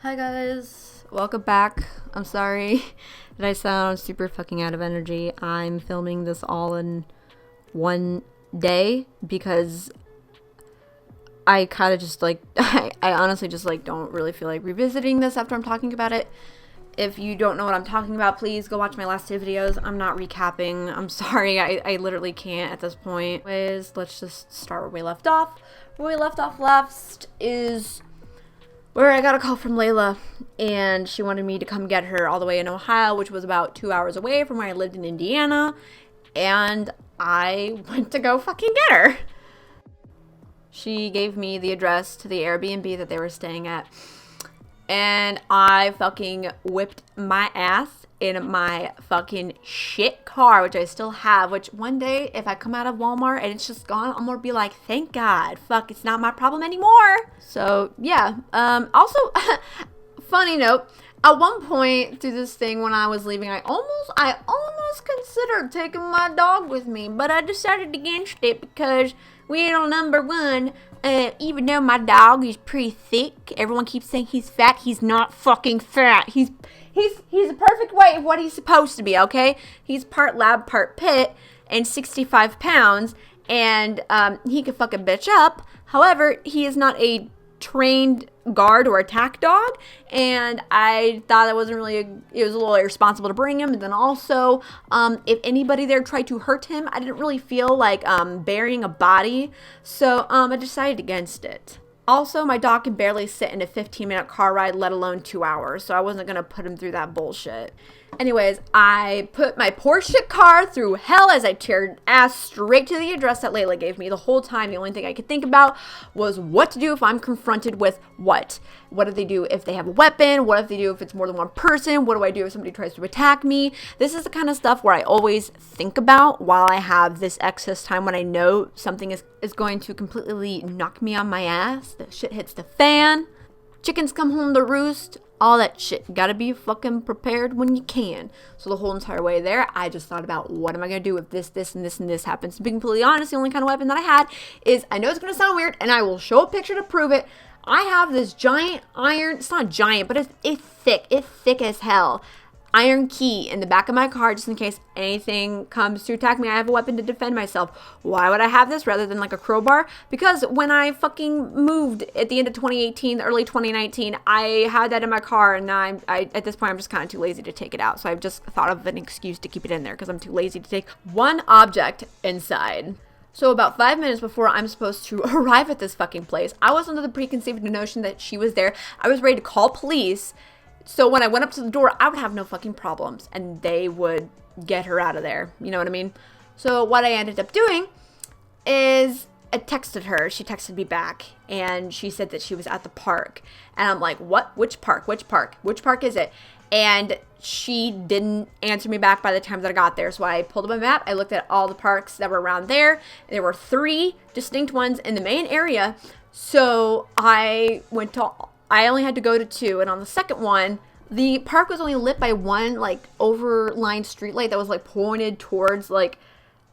Hi guys, welcome back. I'm sorry that I sound super fucking out of energy. I'm filming this all in one day because I kind of just like, I honestly just like don't really feel like revisiting this after I'm talking about it. If you don't know what I'm talking about, please go watch my last two videos. I'm not recapping. I'm sorry, I literally can't at this point. Anyways, let's just start where we left off. Where we left off last is where I got a call from Layla, and she wanted me to come get her all the way in Ohio, which was about 2 hours away from where I lived in Indiana, and I went to go fucking get her. She gave me the address to the Airbnb that they were staying at, and I fucking whipped my ass in my fucking shit car, which I still have, which one day if I come out of Walmart and it's just gone, I'm gonna be like, thank God, fuck, it's not my problem anymore. So yeah, also funny note, at one point through this thing when I was leaving, I almost considered taking my dog with me, but I decided against it because, well, number one, even though my dog is pretty thick, everyone keeps saying he's fat. He's not fucking fat. He's a perfect weight of what he's supposed to be, okay? He's part lab, part pit, and 65 pounds, and he can fuck a bitch up. However, he is not a trained guard or attack dog, and I thought it wasn't really it was a little irresponsible to bring him. And then also, if anybody there tried to hurt him, I didn't really feel like burying a body, so I decided against it. Also, my dog can barely sit in a 15-minute car ride, let alone 2 hours, so I wasn't gonna put him through that bullshit. Anyways, I put my poor shit car through hell as I teared ass straight to the address that Layla gave me. The whole time, the only thing I could think about was what to do if I'm confronted with what. What do they do if they have a weapon? What if they do if it's more than one person? What do I do if somebody tries to attack me? This is the kind of stuff where I always think about while I have this excess time when I know something is going to completely knock me on my ass. The shit hits the fan. Chickens come home to roost. All that shit. Gotta be fucking prepared when you can. So the whole entire way there, I just thought about what am I gonna do if this, and this happens. To be completely honest, the only kind of weapon that I had is, I know it's gonna sound weird, and I will show a picture to prove it. I have this giant iron, it's not giant, but it's thick as hell, iron key in the back of my car just in case anything comes to attack me. I have a weapon to defend myself. Why would I have this rather than like a crowbar? Because when I fucking moved at the end of 2018, early 2019, I had that in my car, and now I at this point I'm just kind of too lazy to take it out. So I've just thought of an excuse to keep it in there because I'm too lazy to take one object inside. So about 5 minutes before I'm supposed to arrive at this fucking place, I was under the preconceived notion that she was there. I was ready to call police. So when I went up to the door, I would have no fucking problems, and they would get her out of there. You know what I mean? So what I ended up doing is I texted her. She texted me back, and she said that she was at the park. And I'm like, what? Which park? Which park? Which park is it? And she didn't answer me back by the time that I got there. So I pulled up a map. I looked at all the parks that were around there. There were 3 distinct ones in the main area. So I only had to go to 2, and on the second one, the park was only lit by one, like, overlined streetlight that was, like, pointed towards, like,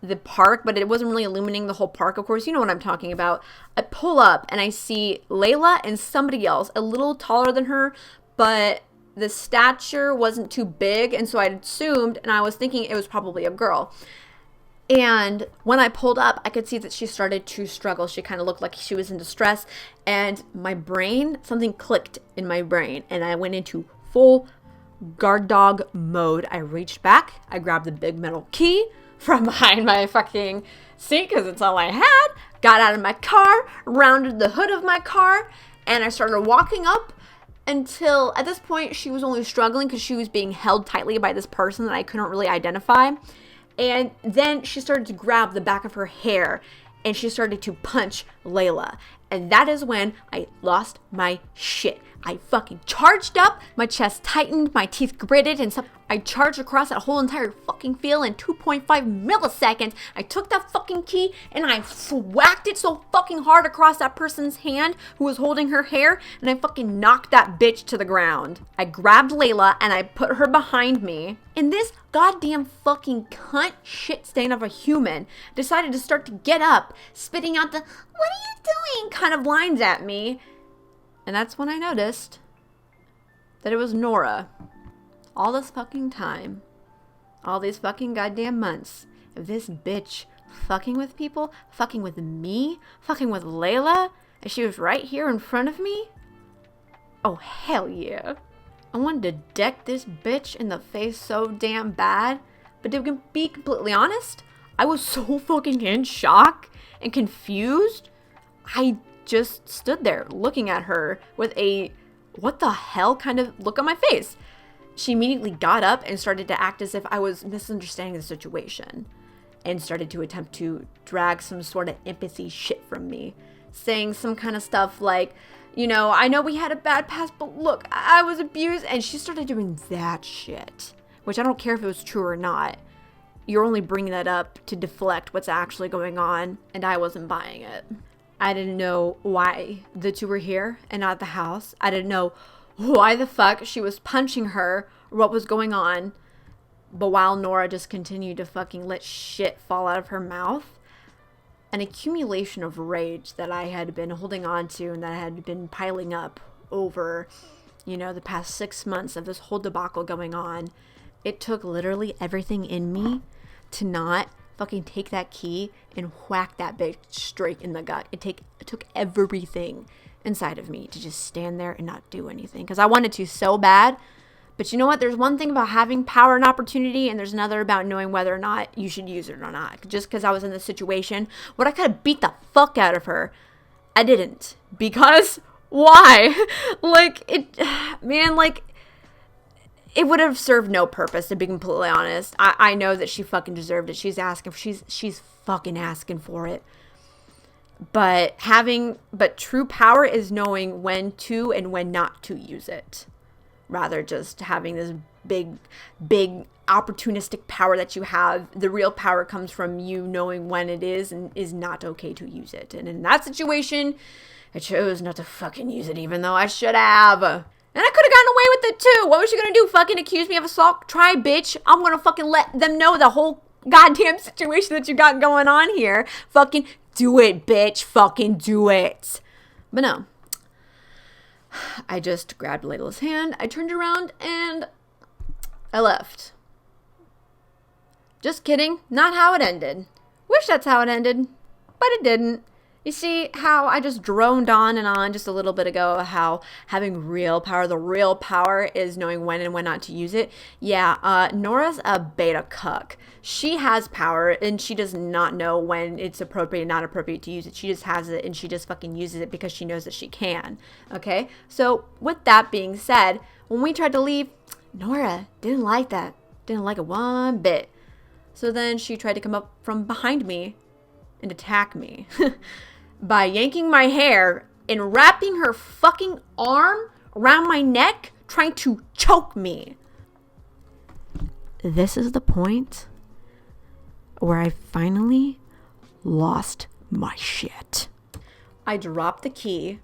the park, but it wasn't really illuminating the whole park, of course. You know what I'm talking about. I pull up, and I see Layla and somebody else, a little taller than her, but the stature wasn't too big, and so I assumed, and I was thinking it was probably a girl. And when I pulled up, I could see that she started to struggle. She kind of looked like she was in distress. And my brain, something clicked in my brain. And I went into full guard dog mode. I reached back. I grabbed the big metal key from behind my fucking seat because it's all I had. Got out of my car, rounded the hood of my car, and I started walking up until at this point she was only struggling because she was being held tightly by this person that I couldn't really identify. And then she started to grab the back of her hair, and she started to punch Layla. And that is when I lost my shit. I fucking charged up, my chest tightened, my teeth gritted, and I charged across that whole entire fucking field in 2.5 milliseconds. I took that fucking key and I whacked it so fucking hard across that person's hand who was holding her hair, and I fucking knocked that bitch to the ground. I grabbed Layla and I put her behind me, and this goddamn fucking cunt shit stain of a human decided to start to get up, spitting out the, "What are you doing?" kind of lines at me. And that's when I noticed that it was Nora. All this fucking time, all these fucking goddamn months of this bitch fucking with people, fucking with me, fucking with Layla, and she was right here in front of me? Oh, hell yeah. I wanted to deck this bitch in the face so damn bad, but to be completely honest, I was so fucking in shock and confused. I just stood there looking at her with a what the hell kind of look on my face. She immediately got up and started to act as if I was misunderstanding the situation and started to attempt to drag some sort of empathy shit from me, saying some kind of stuff like, you know, I know we had a bad past, but look, I was abused. And she started doing that shit, which I don't care if it was true or not. You're only bringing that up to deflect what's actually going on, and I wasn't buying it. I didn't know why the two were here and not at the house. I didn't know why the fuck she was punching her or what was going on. But while Nora just continued to fucking let shit fall out of her mouth, an accumulation of rage that I had been holding on to and that had been piling up over, you know, the past 6 months of this whole debacle going on, it took literally everything in me to not fucking take that key and whack that bitch straight in the gut. It took everything inside of me to just stand there and not do anything, because I wanted to so bad. But you know what? There's one thing about having power and opportunity, and there's another about knowing whether or not you should use it or not. Just because I was in this situation, would I could have beat the fuck out of her? I didn't. Because why? It would have served no purpose, to be completely honest. I know that she fucking deserved it. She's fucking asking for it. But true power is knowing when to and when not to use it. Rather just having this big opportunistic power that you have. The real power comes from you knowing when it is and is not okay to use it. And in that situation, I chose not to fucking use it, even though I should have. And I could have gotten away with it too. What was she gonna do? Fucking accuse me of assault? Try, bitch. I'm gonna fucking let them know the whole goddamn situation that you got going on here. Fucking do it, bitch. Fucking do it. But no. I just grabbed Layla's hand, I turned around, and I left. Just kidding. Not how it ended. Wish that's how it ended, but it didn't. You see how I just droned on and on just a little bit ago, how having real power, the real power is knowing when and when not to use it. Yeah, Nora's a beta cuck. She has power and she does not know when it's appropriate and not appropriate to use it. She just has it and she just fucking uses it because she knows that she can. Okay? So with that being said, when we tried to leave, Nora didn't like that. Didn't like it one bit. So then she tried to come up from behind me and attack me by yanking my hair and wrapping her fucking arm around my neck, trying to choke me. This is the point where I finally lost my shit. I dropped the key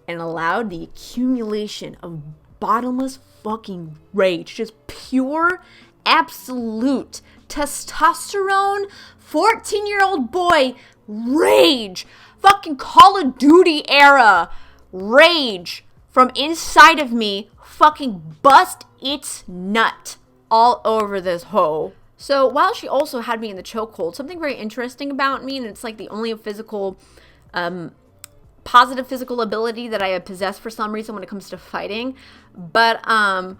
and allowed the accumulation of bottomless fucking rage, just pure, absolute testosterone, 14-year-old boy rage, fucking Call of Duty era rage from inside of me, fucking bust its nut all over this hoe. So while she also had me in the chokehold, something very interesting about me, and it's like the only physical, positive physical ability that I possess for some reason when it comes to fighting. But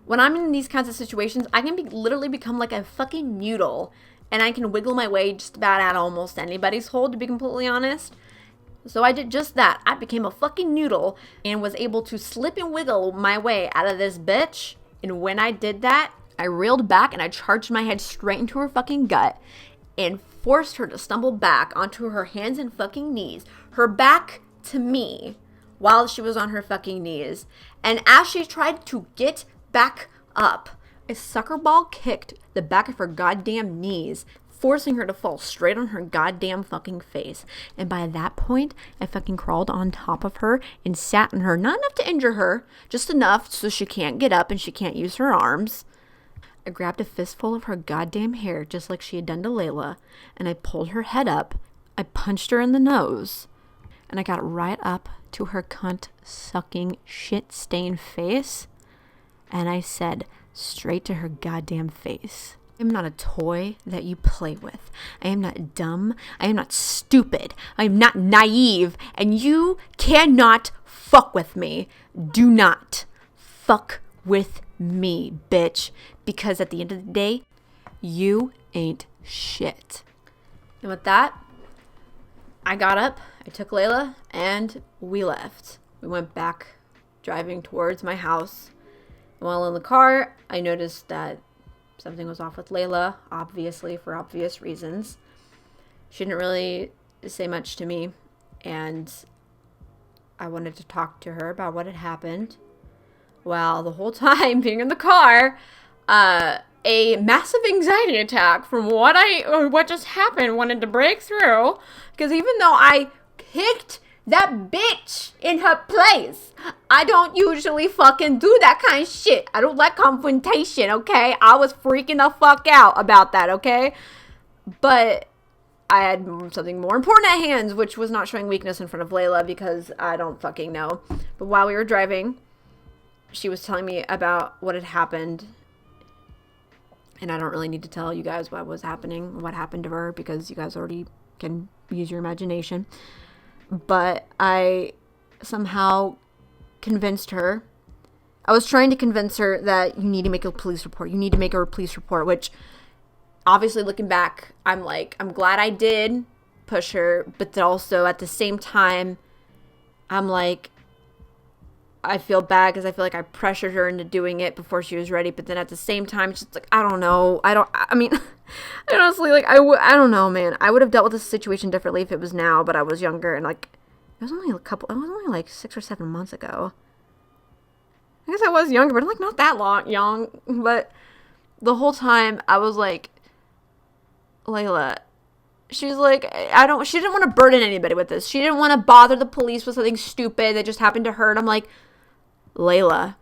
when I'm in these kinds of situations, I can literally become like a fucking noodle, and I can wiggle my way just about out of almost anybody's hold, to be completely honest. So I did just that. I became a fucking noodle and was able to slip and wiggle my way out of this bitch. And when I did that, I reeled back and I charged my head straight into her fucking gut and forced her to stumble back onto her hands and fucking knees, her back to me while she was on her fucking knees. And as she tried to get back up, I sucker ball kicked the back of her goddamn knees, forcing her to fall straight on her goddamn fucking face. And by that point, I fucking crawled on top of her and sat on her, not enough to injure her, just enough so she can't get up and she can't use her arms. I grabbed a fistful of her goddamn hair, just like she had done to Layla, and I pulled her head up. I punched her in the nose, and I got right up to her cunt-sucking, shit-stained face, And I said straight to her goddamn face, I am not a toy that you play with. I am not dumb. I am not stupid. I am not naive. And you cannot fuck with me. Do not fuck with me, bitch. Because at the end of the day, you ain't shit. And with that, I got up, I took Layla, and we left. We went back driving towards my house. While in the car, I noticed that something was off with Layla, obviously, for obvious reasons. She didn't really say much to me, and I wanted to talk to her about what had happened. Well, the whole time being in the car, a massive anxiety attack from what just happened wanted to break through, because even though I kicked that bitch in her place, I don't usually fucking do that kind of shit. I don't like confrontation, okay? I was freaking the fuck out about that, okay? But I had something more important at hand, which was not showing weakness in front of Layla, because I don't fucking know. But while we were driving, she was telling me about what had happened. And I don't really need to tell you guys what was happening, what happened to her, because you guys already can use your imagination. But I somehow convinced her. I was trying to convince her that you need to make a police report. You need to make a police report, which obviously looking back, I'm like, I'm glad I did push her. But also at the same time, I'm like, I feel bad because I feel like I pressured her into doing it before she was ready. But then at the same time, she's like, I don't know. I mean, I honestly, like, I don't know, man. I would have dealt with this situation differently if it was now, but I was younger. And like, it was only like 6 or 7 months ago. I guess I was younger, but like not that young. But the whole time I was like, Layla, she's like, she didn't want to burden anybody with this. She didn't want to bother the police with something stupid that just happened to her. And I'm like, Layla,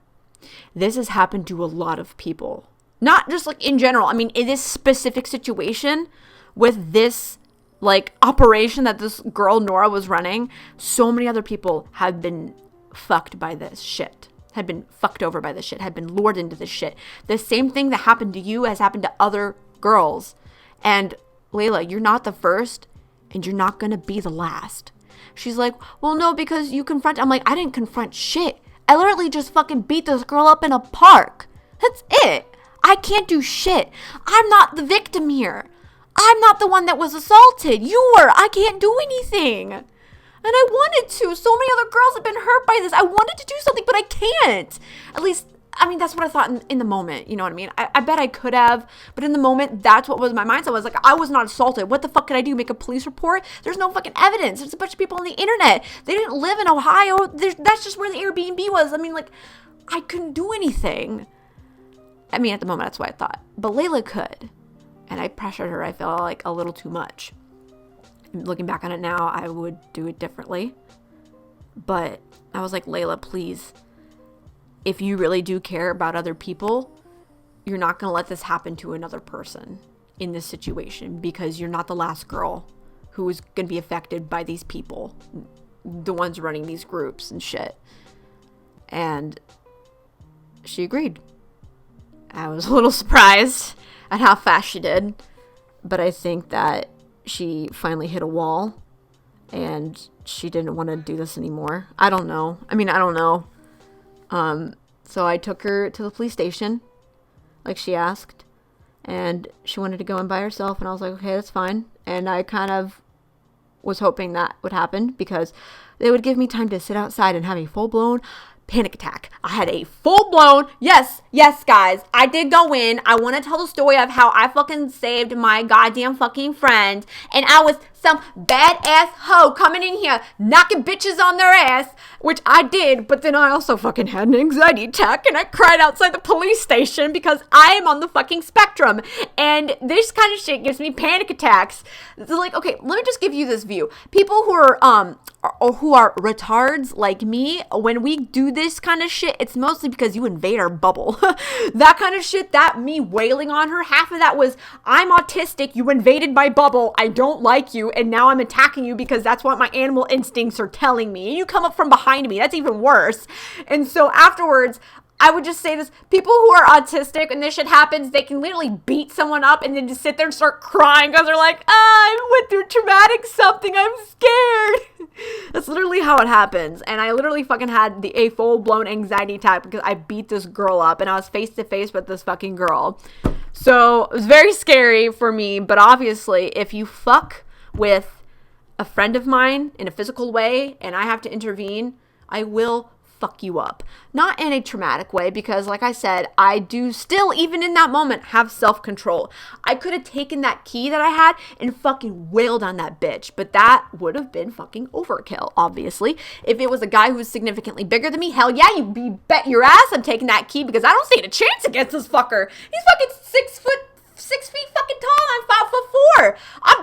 this has happened to a lot of people. Not just like in general. I mean, in this specific situation with this like operation that this girl Nora was running, so many other people have been fucked by this shit. Had been fucked over by this shit. Had been lured into this shit. The same thing that happened to you has happened to other girls. And Layla, you're not the first and you're not going to be the last. She's like, well, no, because you confront. I'm like, I didn't confront shit. I literally just fucking beat this girl up in a park. That's it. I can't do shit. I'm not the victim here. I'm not the one that was assaulted. You were. I can't do anything. And I wanted to. So many other girls have been hurt by this. I wanted to do something, but I can't. At least, I mean, that's what I thought in the moment. You know what I mean? I bet I could have. But in the moment, that's what was my mindset. Was like, I was not assaulted. What the fuck could I do? Make a police report? There's no fucking evidence. There's a bunch of people on the internet. They didn't live in Ohio. That's just where the Airbnb was. I mean, like, I couldn't do anything. I mean, at the moment, that's what I thought. But Layla could. And I pressured her, I feel like, a little too much. Looking back on it now, I would do it differently. But I was like, Layla, please. If you really do care about other people, you're not going to let this happen to another person in this situation. Because you're not the last girl who is going to be affected by these people. The ones running these groups and shit. And she agreed. I was a little surprised at how fast she did. But I think that she finally hit a wall. And she didn't want to do this anymore. I don't know. I mean, I don't know. So I took her to the police station, like she asked, and she wanted to go in by herself, and I was like, okay, that's fine. And I kind of was hoping that would happen because they would give me time to sit outside and have a full-blown panic attack. I had a full-blown, yes, guys, I did go in. I want to tell the story of how I fucking saved my goddamn fucking friend, and I was some badass hoe coming in here, knocking bitches on their ass, which I did, but then I also fucking had an anxiety attack, and I cried outside the police station because I am on the fucking spectrum, and this kind of shit gives me panic attacks. It's like, okay, let me just give you this view. People who are retards like me, when we do this kind of shit, it's mostly because you invade our bubble. That kind of shit, that me wailing on her, half of that was, I'm autistic, you invaded my bubble, I don't like you, and now I'm attacking you because that's what my animal instincts are telling me. And you come up from behind me. That's even worse. And so afterwards, I would just say this, people who are autistic and this shit happens, they can literally beat someone up and then just sit there and start crying because they're like, I went through traumatic something, I'm scared. That's literally how it happens. And I literally fucking had a full-blown anxiety attack because I beat this girl up and I was face to face with this fucking girl. So it was very scary for me, but obviously if you fuck with a friend of mine in a physical way and I have to intervene, I will fuck you up. Not in a traumatic way, because like I said, I do still, even in that moment, have self-control. I could have taken that key that I had and fucking wailed on that bitch, but that would have been fucking overkill, obviously. If it was a guy who was significantly bigger than me, hell yeah, you bet your ass I'm taking that key, because I don't stand a chance against this fucker. He's fucking 6 feet fucking tall. I'm 5'4".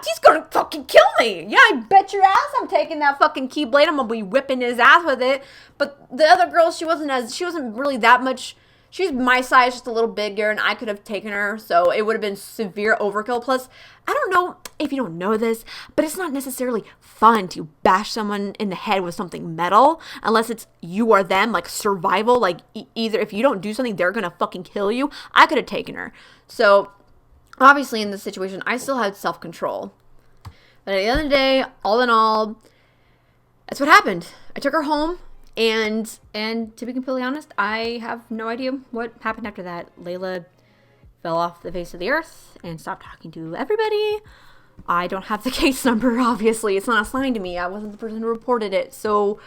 He's gonna fucking kill me. Yeah, I bet your ass I'm taking that fucking keyblade. I'm gonna be whipping his ass with it. But the other girl, she wasn't really that much. She was my size, just a little bigger, and I could have taken her. So it would have been severe overkill. Plus, I don't know if you don't know this, but it's not necessarily fun to bash someone in the head with something metal, unless it's you or them, like survival. Like either if you don't do something, they're gonna fucking kill you. I could have taken her. So obviously, in this situation, I still had self-control. But at the end of the day, all in all, that's what happened. I took her home, and to be completely honest, I have no idea what happened after that. Layla fell off the face of the earth and stopped talking to everybody. I don't have the case number, obviously. It's not assigned to me. I wasn't the person who reported it. So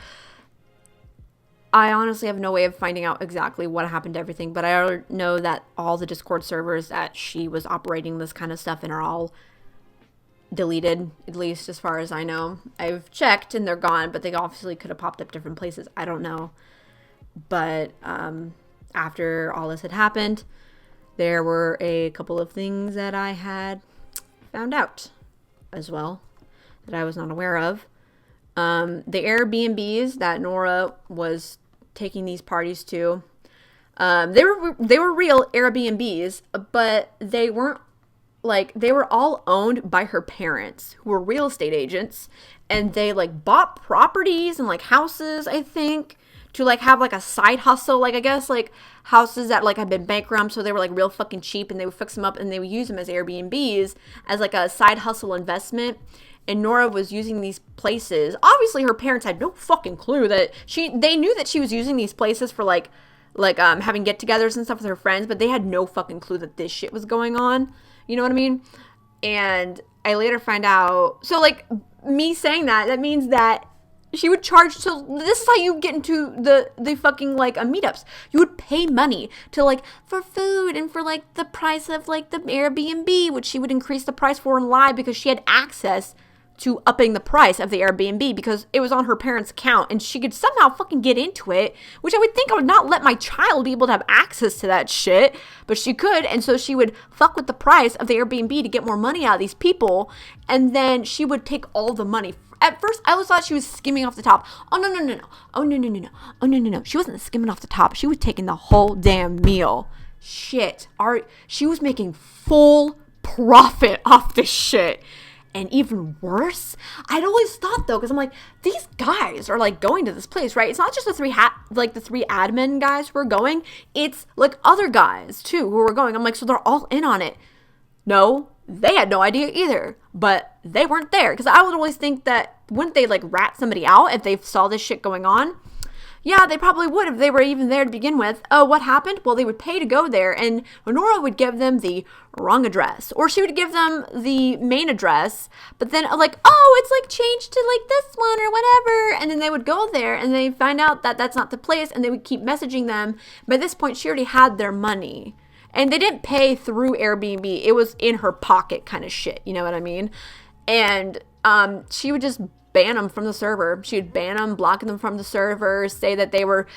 I honestly have no way of finding out exactly what happened to everything, but I know that all the Discord servers that she was operating this kind of stuff in are all deleted, at least as far as I know. I've checked and they're gone, but they obviously could have popped up different places. I don't know. But after all this had happened, there were a couple of things that I had found out as well that I was not aware of. The Airbnbs that Nora was taking these parties to, they were real Airbnbs, but they weren't like, they were all owned by her parents, who were real estate agents, and they like bought properties and like houses, I think, to like have like a side hustle, like I guess like houses that like had been bankrupt, so they were like real fucking cheap, and they would fix them up and they would use them as Airbnbs as like a side hustle investment. And Nora was using these places. Obviously, her parents had no fucking clue that they knew that she was using these places for like having get-togethers and stuff with her friends, but they had no fucking clue that this shit was going on. You know what I mean? And I later find out. So like me saying that means that she would charge. So this is how you get into the fucking like meetups. You would pay money to like for food and for like the price of like the Airbnb, which she would increase the price for and lie because she had access to upping the price of the Airbnb because it was on her parents' account and she could somehow fucking get into it, which I would think I would not let my child be able to have access to that shit, but she could. And so she would fuck with the price of the Airbnb to get more money out of these people, and then she would take all the money. At first, I always thought she was skimming off the top. Oh, no. Oh, no. Oh, no. She wasn't skimming off the top. She was taking the whole damn meal. Shit. She was making full profit off this shit. And even worse, I'd always thought though, because I'm like, these guys are like going to this place, right? It's not just the three admin guys who are going. It's like other guys too who are going. I'm like, so they're all in on it. No, they had no idea either, but they weren't there. Because I would always think that wouldn't they like rat somebody out if they saw this shit going on? Yeah, they probably would if they were even there to begin with. Oh, what happened? Well, they would pay to go there, and Nora would give them the wrong address. Or she would give them the main address, but then like, oh, it's like changed to like this one or whatever. And then they would go there, and they find out that that's not the place, and they would keep messaging them. By this point, she already had their money. And they didn't pay through Airbnb. It was in her pocket kind of shit. You know what I mean? And she would just ban them from the server. She would ban them, blocking them from the server, say that they were,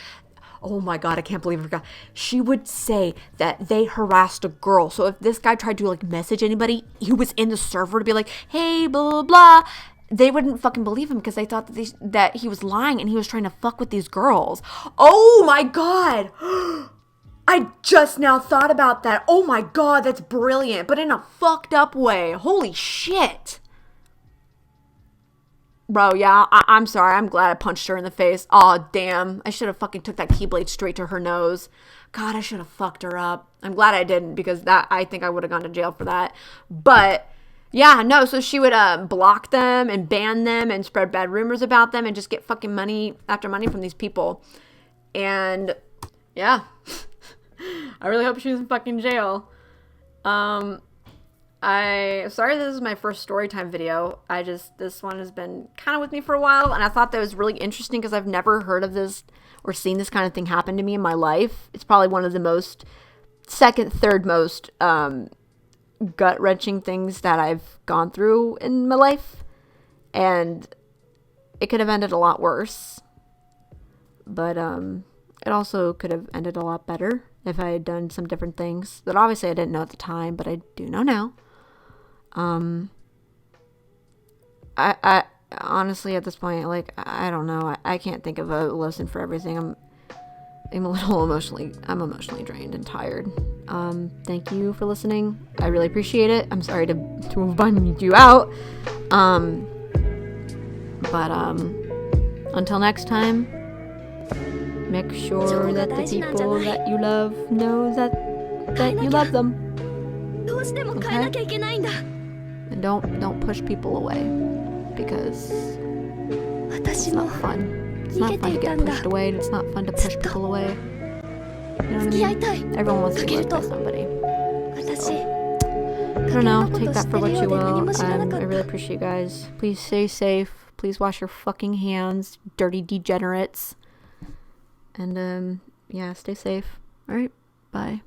oh my God, I can't believe I forgot. She would say that they harassed a girl. So if this guy tried to like message anybody who was in the server to be like, hey, blah, blah, blah, they wouldn't fucking believe him because they thought that he was lying and he was trying to fuck with these girls. Oh my God. I just now thought about that. Oh my God, that's brilliant, but in a fucked up way. Holy shit. Bro, yeah, I'm sorry. I'm glad I punched her in the face. Oh, damn. I should have fucking took that keyblade straight to her nose. God, I should have fucked her up. I'm glad I didn't, because I think I would have gone to jail for that. But yeah, no, so she would block them and ban them and spread bad rumors about them and just get fucking money after money from these people. And yeah, I really hope she's in fucking jail. Sorry this is my first story time video. This one has been kind of with me for a while, and I thought that was really interesting because I've never heard of this or seen this kind of thing happen to me in my life. It's probably one of the third most gut-wrenching things that I've gone through in my life, and it could have ended a lot worse, but it also could have ended a lot better if I had done some different things that obviously I didn't know at the time, but I do know now. I honestly at this point, like, I don't know. I can't think of a lesson for everything. I'm emotionally drained and tired. Thank you for listening. I really appreciate it. I'm sorry to have bummed you out. But until next time, make sure that the people that you love know that you love them. Okay? And don't push people away, because it's not fun. It's not fun to get pushed away, and it's not fun to push people away. You know what I mean? Everyone wants to be loved by somebody. So, I don't know. Take that for what you will. I really appreciate you guys. Please stay safe. Please wash your fucking hands, dirty degenerates. And yeah, stay safe. All right, bye.